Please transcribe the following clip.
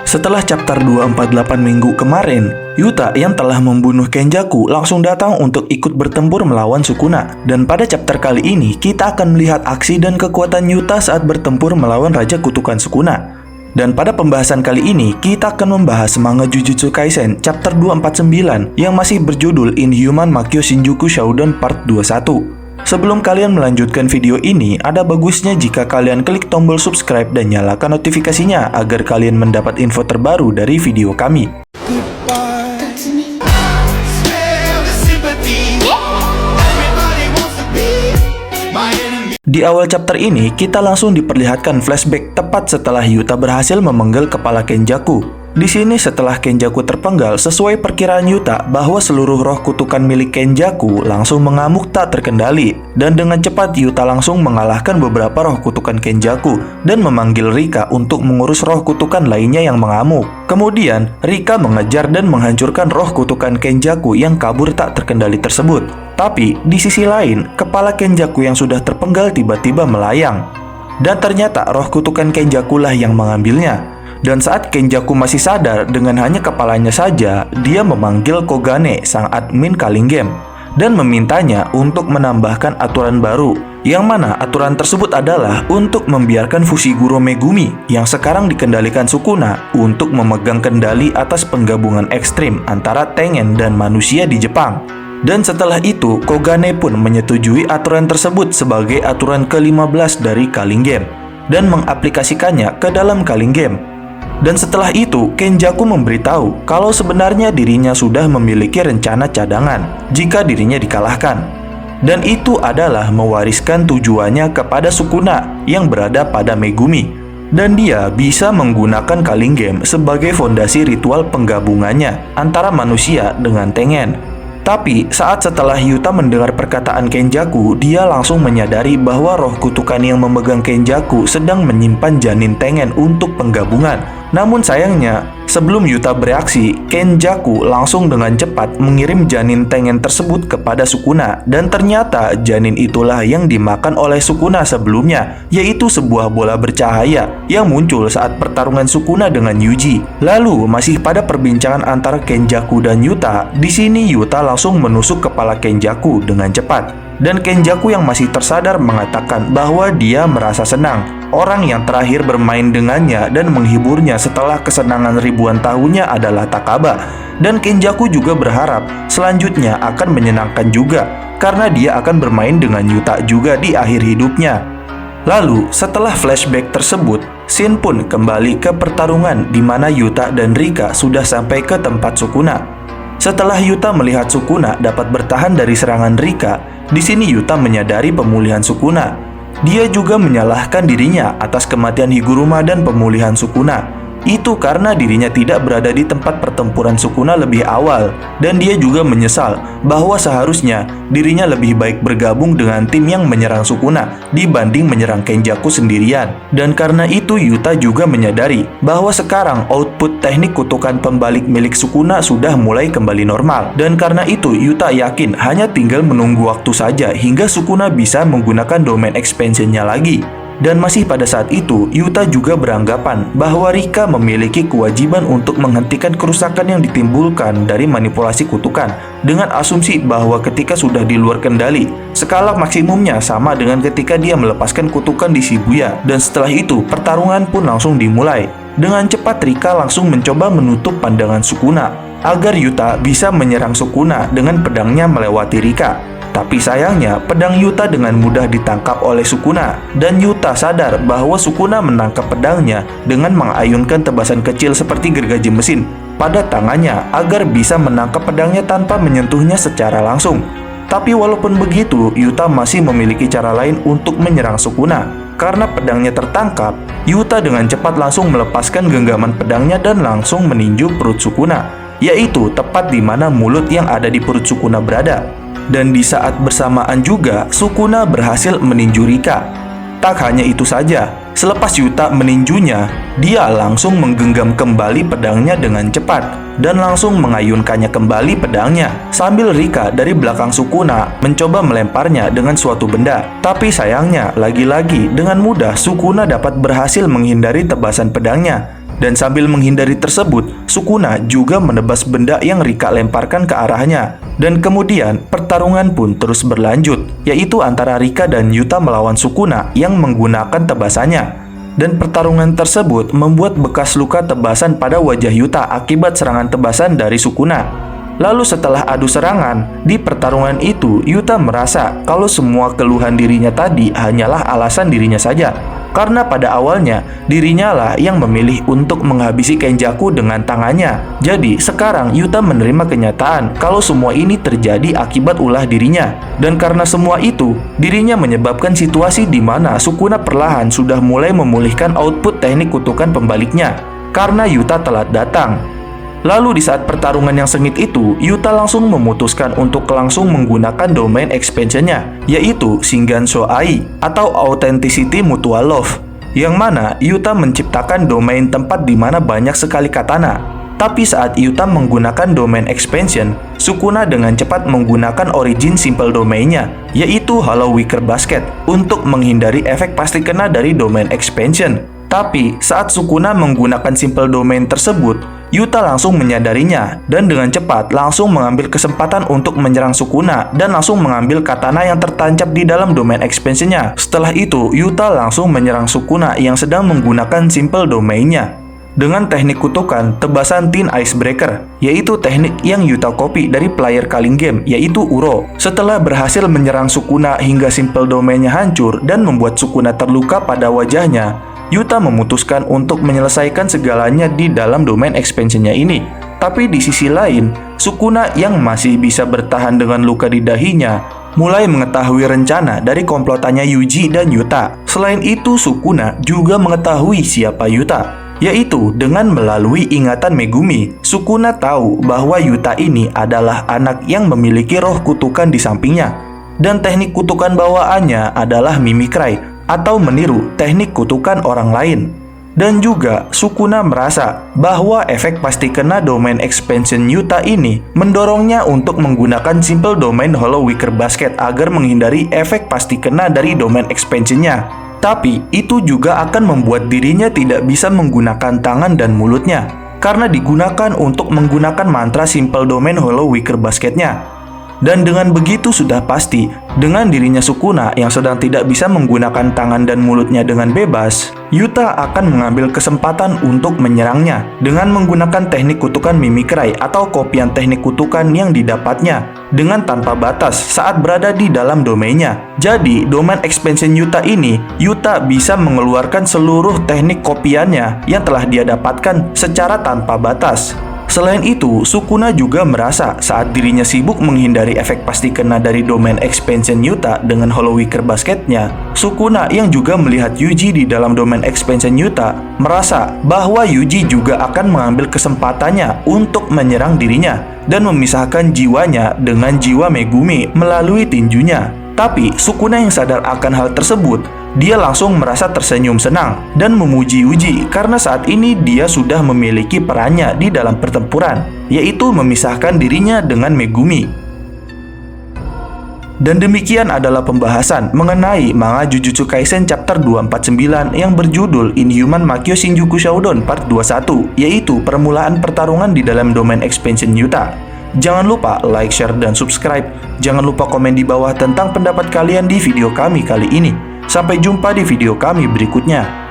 Setelah chapter 248 minggu kemarin, Yuta yang telah membunuh Kenjaku langsung datang untuk ikut bertempur melawan Sukuna. Dan pada chapter kali ini, kita akan melihat aksi dan kekuatan Yuta saat bertempur melawan Raja Kutukan Sukuna. Dan pada pembahasan kali ini, kita akan membahas manga Jujutsu Kaisen chapter 249 yang masih berjudul Inhuman Makyo Shinjuku Shouden Part 21. Sebelum kalian melanjutkan video ini, ada bagusnya jika kalian klik tombol subscribe dan nyalakan notifikasinya agar kalian mendapat info terbaru dari video kami. Di awal chapter ini, kita langsung diperlihatkan flashback tepat setelah Yuta berhasil memenggal kepala Kenjaku. Di sini setelah Kenjaku terpenggal, sesuai perkiraan Yuta bahwa seluruh roh kutukan milik Kenjaku langsung mengamuk tak terkendali. Dan dengan cepat Yuta langsung mengalahkan beberapa roh kutukan Kenjaku dan memanggil Rika untuk mengurus roh kutukan lainnya yang mengamuk. Kemudian, Rika mengejar dan menghancurkan roh kutukan Kenjaku yang kabur tak terkendali tersebut. Tapi, di sisi lain, kepala Kenjaku yang sudah terpenggal tiba-tiba melayang. Dan ternyata roh kutukan Kenjaku lah yang mengambilnya. Dan saat Kenjaku masih sadar dengan hanya kepalanya saja, dia memanggil Kogane, sang admin Calling Game, dan memintanya untuk menambahkan aturan baru, yang mana aturan tersebut adalah untuk membiarkan Fushiguro Megumi yang sekarang dikendalikan Sukuna untuk memegang kendali atas penggabungan ekstrim antara Tengen dan manusia di Jepang. Dan setelah itu, Kogane pun menyetujui aturan tersebut sebagai aturan ke-15 dari Calling Game dan mengaplikasikannya ke dalam Calling Game. Dan setelah itu, Kenjaku memberitahu kalau sebenarnya dirinya sudah memiliki rencana cadangan jika dirinya dikalahkan. Dan itu adalah mewariskan tujuannya kepada Sukuna yang berada pada Megumi. Dan dia bisa menggunakan Calling Game sebagai fondasi ritual penggabungannya antara manusia dengan Tengen. Tapi saat setelah Yuta mendengar perkataan Kenjaku, dia langsung menyadari bahwa roh kutukan yang memegang Kenjaku sedang menyimpan janin Tengen untuk penggabungan. Namun sayangnya, sebelum Yuta bereaksi, Kenjaku langsung dengan cepat mengirim janin Tengen tersebut kepada Sukuna. Dan ternyata janin itulah yang dimakan oleh Sukuna sebelumnya, yaitu sebuah bola bercahaya yang muncul saat pertarungan Sukuna dengan Yuji. Lalu, masih pada perbincangan antara Kenjaku dan Yuta, di sini Yuta langsung menusuk kepala Kenjaku dengan cepat. Dan Kenjaku yang masih tersadar mengatakan bahwa dia merasa senang orang yang terakhir bermain dengannya dan menghiburnya setelah kesenangan ribuan tahunnya adalah Takaba. Dan Kenjaku juga berharap selanjutnya akan menyenangkan juga karena dia akan bermain dengan Yuta juga di akhir hidupnya. Lalu setelah flashback tersebut, scene pun kembali ke pertarungan di mana Yuta dan Rika sudah sampai ke tempat Sukuna. Setelah Yuta melihat Sukuna dapat bertahan dari serangan Rika, di sini Yuta menyadari pemulihan Sukuna. Dia juga menyalahkan dirinya atas kematian Higuruma dan pemulihan Sukuna. Itu karena dirinya tidak berada di tempat pertempuran Sukuna lebih awal. Dan dia juga menyesal bahwa seharusnya dirinya lebih baik bergabung dengan tim yang menyerang Sukuna dibanding menyerang Kenjaku sendirian. Dan karena itu Yuta juga menyadari bahwa sekarang output teknik kutukan pembalik milik Sukuna sudah mulai kembali normal. Dan karena itu Yuta yakin hanya tinggal menunggu waktu saja hingga Sukuna bisa menggunakan domain expansionnya lagi. Dan masih pada saat itu, Yuta juga beranggapan bahwa Rika memiliki kewajiban untuk menghentikan kerusakan yang ditimbulkan dari manipulasi kutukan dengan asumsi bahwa ketika sudah di luar kendali, skala maksimumnya sama dengan ketika dia melepaskan kutukan di Shibuya. Dan setelah itu, pertarungan pun langsung dimulai. Dengan cepat Rika langsung mencoba menutup pandangan Sukuna agar Yuta bisa menyerang Sukuna dengan pedangnya melewati Rika. Tapi sayangnya, pedang Yuta dengan mudah ditangkap oleh Sukuna. Dan Yuta sadar bahwa Sukuna menangkap pedangnya dengan mengayunkan tebasan kecil seperti gergaji mesin pada tangannya agar bisa menangkap pedangnya tanpa menyentuhnya secara langsung. Tapi walaupun begitu, Yuta masih memiliki cara lain untuk menyerang Sukuna. Karena pedangnya tertangkap, Yuta dengan cepat langsung melepaskan genggaman pedangnya dan langsung meninju perut Sukuna, yaitu tepat di mana mulut yang ada di perut Sukuna berada. Dan di saat bersamaan juga, Sukuna berhasil meninju Rika. Tak hanya itu saja, selepas Yuta meninjunya, dia langsung menggenggam kembali pedangnya dengan cepat dan langsung mengayunkannya kembali pedangnya. Sambil Rika dari belakang Sukuna mencoba melemparnya dengan suatu benda. Tapi sayangnya, lagi-lagi dengan mudah Sukuna dapat berhasil menghindari tebasan pedangnya. Dan sambil menghindari tersebut, Sukuna juga menebas benda yang Rika lemparkan ke arahnya. Dan kemudian pertarungan pun terus berlanjut, yaitu antara Rika dan Yuta melawan Sukuna yang menggunakan tebasannya. Dan pertarungan tersebut membuat bekas luka tebasan pada wajah Yuta akibat serangan tebasan dari Sukuna. Lalu setelah adu serangan, di pertarungan itu Yuta merasa kalau semua keluhan dirinya tadi hanyalah alasan dirinya saja. Karena pada awalnya, dirinya lah yang memilih untuk menghabisi Kenjaku dengan tangannya. Jadi, sekarang Yuta menerima kenyataan kalau semua ini terjadi akibat ulah dirinya. Dan karena semua itu, dirinya menyebabkan situasi di mana Sukuna perlahan sudah mulai memulihkan output teknik kutukan pembaliknya. Karena Yuta telat datang. Lalu di saat pertarungan yang sengit itu, Yuta langsung memutuskan untuk langsung menggunakan domain expansion-nya, yaitu Shingansho Ai atau Authenticity Mutual Love, yang mana Yuta menciptakan domain tempat di mana banyak sekali katana. Tapi saat Yuta menggunakan domain expansion, Sukuna dengan cepat menggunakan origin simple domainnya, yaitu Hollow Wicker Basket, untuk menghindari efek pasti kena dari domain expansion. Tapi saat Sukuna menggunakan simple domain tersebut, Yuta langsung menyadarinya dan dengan cepat langsung mengambil kesempatan untuk menyerang Sukuna dan langsung mengambil katana yang tertancap di dalam domain expansion-nya. Setelah itu, Yuta langsung menyerang Sukuna yang sedang menggunakan simple domain-nya dengan teknik kutukan tebasan Thin Icebreaker, yaitu teknik yang Yuta copy dari player Culling Game, yaitu Uro. Setelah berhasil menyerang Sukuna hingga simple domain-nya hancur dan membuat Sukuna terluka pada wajahnya, Yuta memutuskan untuk menyelesaikan segalanya di dalam domain expansion-nya ini. Tapi di sisi lain, Sukuna yang masih bisa bertahan dengan luka di dahinya mulai mengetahui rencana dari komplotannya Yuji dan Yuta. Selain itu, Sukuna juga mengetahui siapa Yuta, yaitu dengan melalui ingatan Megumi. Sukuna tahu bahwa Yuta ini adalah anak yang memiliki roh kutukan di sampingnya, dan teknik kutukan bawaannya adalah Mimikrai atau meniru teknik kutukan orang lain. Dan juga Sukuna merasa bahwa efek pasti kena domain expansion Yuta ini mendorongnya untuk menggunakan simple domain Hollow Wicker Basket agar menghindari efek pasti kena dari domain expansionnya. Tapi itu juga akan membuat dirinya tidak bisa menggunakan tangan dan mulutnya karena digunakan untuk menggunakan mantra simple domain Hollow Wicker Basketnya. Dan dengan begitu sudah pasti, dengan dirinya Sukuna yang sedang tidak bisa menggunakan tangan dan mulutnya dengan bebas, Yuta akan mengambil kesempatan untuk menyerangnya dengan menggunakan teknik kutukan Mimikrai atau kopian teknik kutukan yang didapatnya dengan tanpa batas saat berada di dalam domainnya. Jadi, domain expansion Yuta ini, Yuta bisa mengeluarkan seluruh teknik kopiannya yang telah dia dapatkan secara tanpa batas. Selain itu, Sukuna juga merasa saat dirinya sibuk menghindari efek pasti kena dari domain expansion Yuta dengan Hollow Wicker Basketnya, Sukuna yang juga melihat Yuji di dalam domain expansion Yuta merasa bahwa Yuji juga akan mengambil kesempatannya untuk menyerang dirinya dan memisahkan jiwanya dengan jiwa Megumi melalui tinjunya. Tapi Sukuna yang sadar akan hal tersebut, dia langsung merasa tersenyum senang dan memuji Yuji karena saat ini dia sudah memiliki perannya di dalam pertempuran, yaitu memisahkan dirinya dengan Megumi. Dan demikian adalah pembahasan mengenai manga Jujutsu Kaisen chapter 249 yang berjudul Inhuman Makyo Shinjuku Shodown part 21, yaitu permulaan pertarungan di dalam domain expansion Yuta. Jangan lupa like, share, dan subscribe. Jangan lupa komen di bawah tentang pendapat kalian di video kami kali ini. Sampai jumpa di video kami berikutnya.